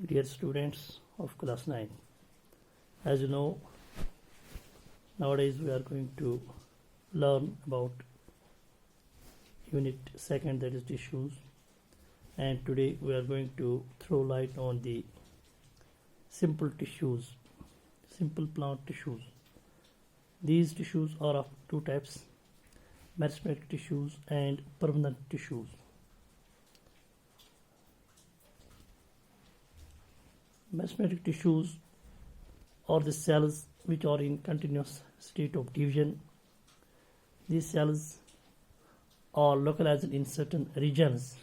Dear students of class 9, as you know, nowadays we are going to learn about unit 2nd, that is tissues, and today we are going to throw light on the simple tissues, simple plant tissues. These tissues are of two types: meristematic tissues and permanent tissues. Meristematic tissues are the cells which are in continuous state of division. These cells are localized in certain regions.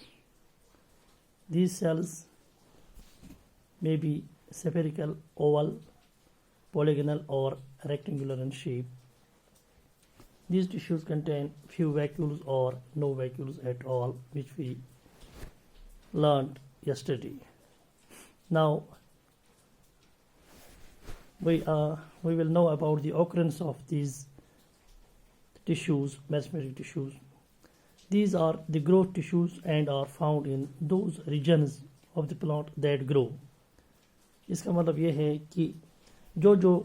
These cells may be spherical, oval, polygonal or rectangular in shape. These tissues contain few vacuoles or no vacuoles at all, which we learned yesterday. Now we will know about the occurrence of these tissues, meristematic tissues. These are the growth tissues and are found in those regions of the plant that grow. इसका मतलब ये है कि जो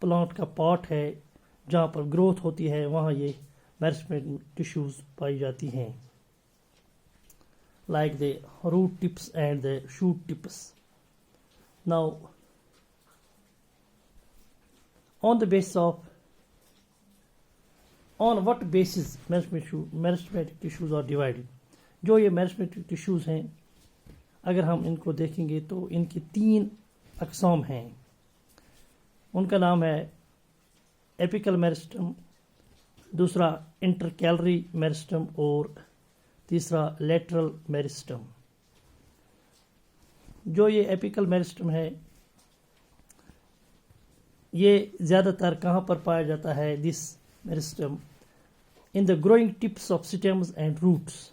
plant का part है जहाँ पर ग्रोथ होती है वहाँ ये meristematic tissues पाई जाती हैं, like the root tips and the shoot tips. Now, on what basis meristematic tissues are divided? जो ये meristematic tissues हैं, अगर हम इनको देखेंगे तो इनकी 3 अक़साम हैं. उनका नाम है एपिकल मेरिस्टम, दूसरा इंटरकैलरी मेरिस्टम और तीसरा लेटरल मेरिस्टम. जो ये एपिकल मेरिस्टम है ये ज़्यादातर कहाँ पर पाया जाता है? This meristem in the growing tips of stems and roots.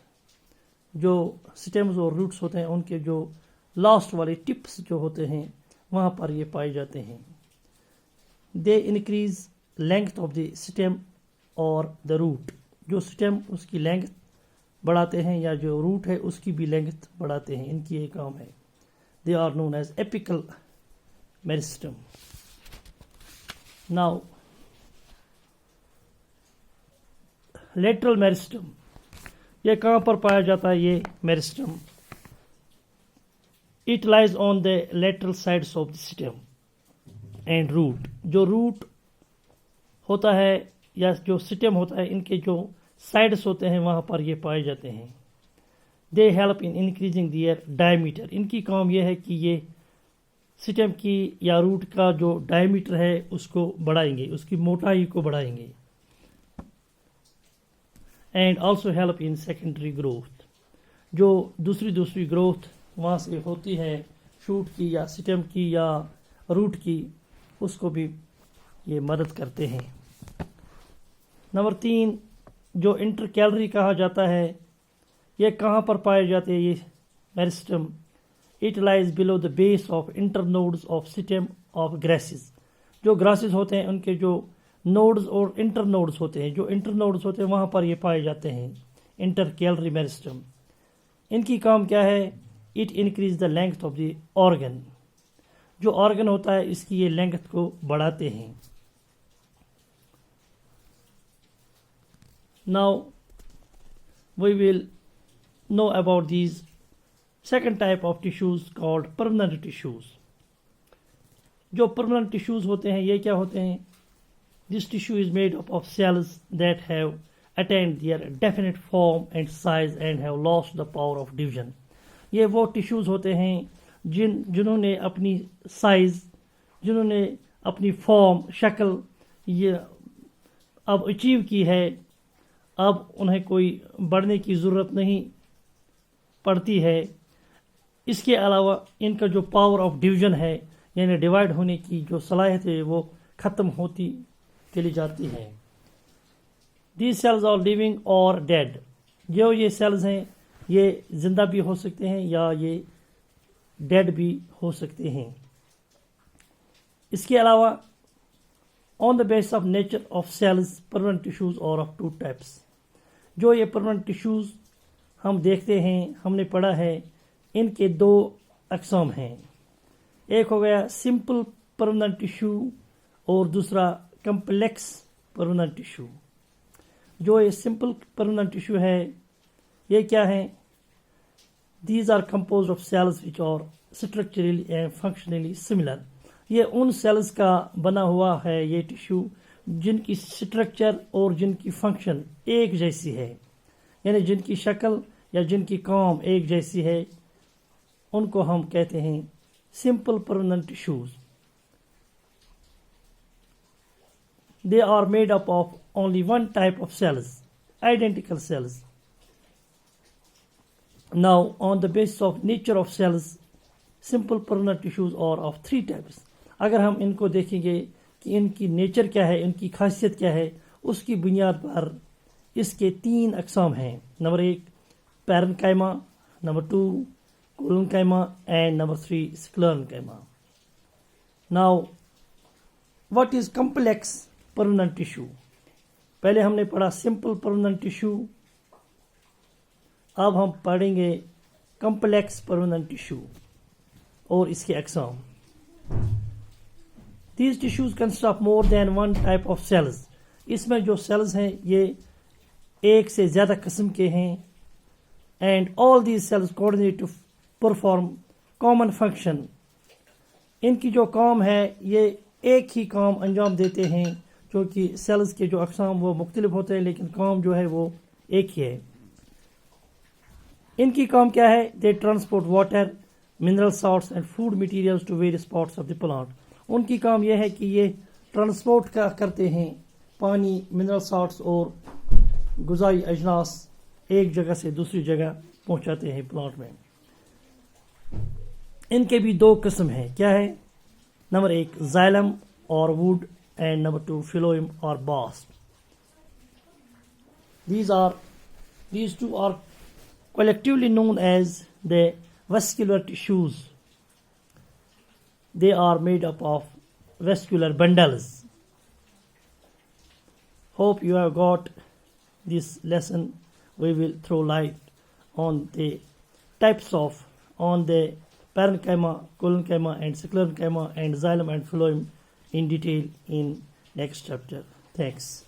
जो स्टेम्स और रूट्स होते हैं उनके जो लास्ट वाले टिप्स जो होते हैं वहाँ पर ये पाए जाते हैं. They increase length of the stem और द रूट. जो स्टेम उसकी लेंथ बढ़ाते हैं या जो रूट है उसकी भी लेंथ बढ़ाते हैं. इनकी ये काम है. They are known as apical meristem. Now, lateral meristem, ये कहाँ पर पाया जाता है? ये meristem it lies on the lateral sides of the stem and root. जो रूट होता है या जो स्टेम होता है इनके जो साइड्स होते हैं वहाँ पर ये पाए जाते हैं. They help in increasing their diameter. इनकी काम ये है कि ये स्टेम की या रूट का जो डायमीटर है उसको बढ़ाएंगे, उसकी मोटाई को बढ़ाएंगे. And also help in secondary growth. जो दूसरी ग्रोथ वहाँ से होती है शूट की या स्टेम की या रूट की, उसको भी ये मदद करते हैं. नंबर 3, जो इंटरकैलरी कहा जाता है, ये कहाँ पर पाए जाते हैं? ये meristem it lies below the base of internodes of stem of grasses. जो ग्रासेस होते हैं उनके जो नोड्स और इंटरनोड्स होते हैं, जो इंटरनोड्स होते हैं वहाँ पर ये पाए जाते हैं. Intercalary meristem. इनकी काम क्या है? It increase the length of the organ. जो ऑर्गन होता है इसकी ये लेंथ को बढ़ाते हैं. Now we will know about these second type of tissues called permanent tissues. जो permanent tissues होते हैं ये क्या होते हैं? This tissue is made up of cells that have attained their definite form and size and have lost the power of division. ये वो tissues होते हैं जिन्होंने अपनी साइज, जिन्होंने अपनी फॉर्म, शक्ल ये अब अचीव की है. अब उन्हें कोई बढ़ने की ज़रूरत नहीं पड़ती है. इसके अलावा इनका जो पावर ऑफ डिवीजन है यानी डिवाइड होने की जो सलाहियत है वो ख़त्म होती चली जाती है. दीज सेल्स आर लिविंग और डेड. जो ये सेल्स हैं ये जिंदा भी हो सकते हैं या ये डेड भी हो सकते हैं. इसके अलावा on the base of nature of cells permanent tissues और ऑफ 2 टाइप्स. जो ये परमानेंट टिश्यूज हम देखते हैं, हमने पढ़ा है, इनके 2 अक़साम हैं. एक हो गया सिंपल परमानेंट टिश्यू और दूसरा कम्प्लेक्स परमानेंट टिश्यू। जो ये सिंपल परमानेंट टिश्यू है ये क्या है? These are composed of cells which are structurally and functionally similar. ये उन सेल्स का बना हुआ है ये टिश्यू जिनकी स्ट्रक्चर और जिनकी फंक्शन एक जैसी है, यानी जिनकी शक्ल या जिनकी काम एक जैसी है, उनको हम कहते हैं simple permanent tissues. They are made up of only one type of cells, identical cells. Now, on the basis of nature of cells, simple permanent tissues are of three types. अगर हम इनको देखेंगे कि इनकी नेचर क्या है, इनकी खासियत क्या है, उसकी बुनियाद पर इसके 3 अक़साम हैं। Number 1 parenchyma, number 2 collenchyma and number 3 sclerenchyma. Now what is complex permanent tissue? पहले हमने पढ़ा सिंपल परमानेंट टिश्यू, अब हम पढ़ेंगे कम्प्लेक्स परमानेंट टिश्यू और इसके अक़साम। These tissues consist of more than one type of cells. इसमें जो सेल्स हैं ये एक से ज़्यादा किस्म के हैं। And all these cells coordinate to perform common function. इनकी जो काम है ये एक ही काम अंजाम देते हैं, क्योंकि सेल्स के जो अक़साम वो मुख्तलिफ होते हैं लेकिन काम जो है वो एक ही है। इनकी काम क्या है? They transport water, mineral salts and food materials to various parts of the plant. उनकी काम यह है कि ये ट्रांसपोर्ट करते हैं पानी, मिनरल सॉल्ट्स और ग़िज़ाई अजनास एक जगह से दूसरी जगह पहुंचाते हैं प्लांट में। इनके भी 2 किस्म हैं। क्या है? नंबर 1 जाइलम और वुड एंड नंबर 2 फिलोएम और bast. These two are collectively known as the vascular tissues. They are made up of vascular bundles. Hope you have got this lesson. We will throw light on the parenchyma, collenchyma and sclerenchyma and xylem and phloem in detail in next chapter. Thanks.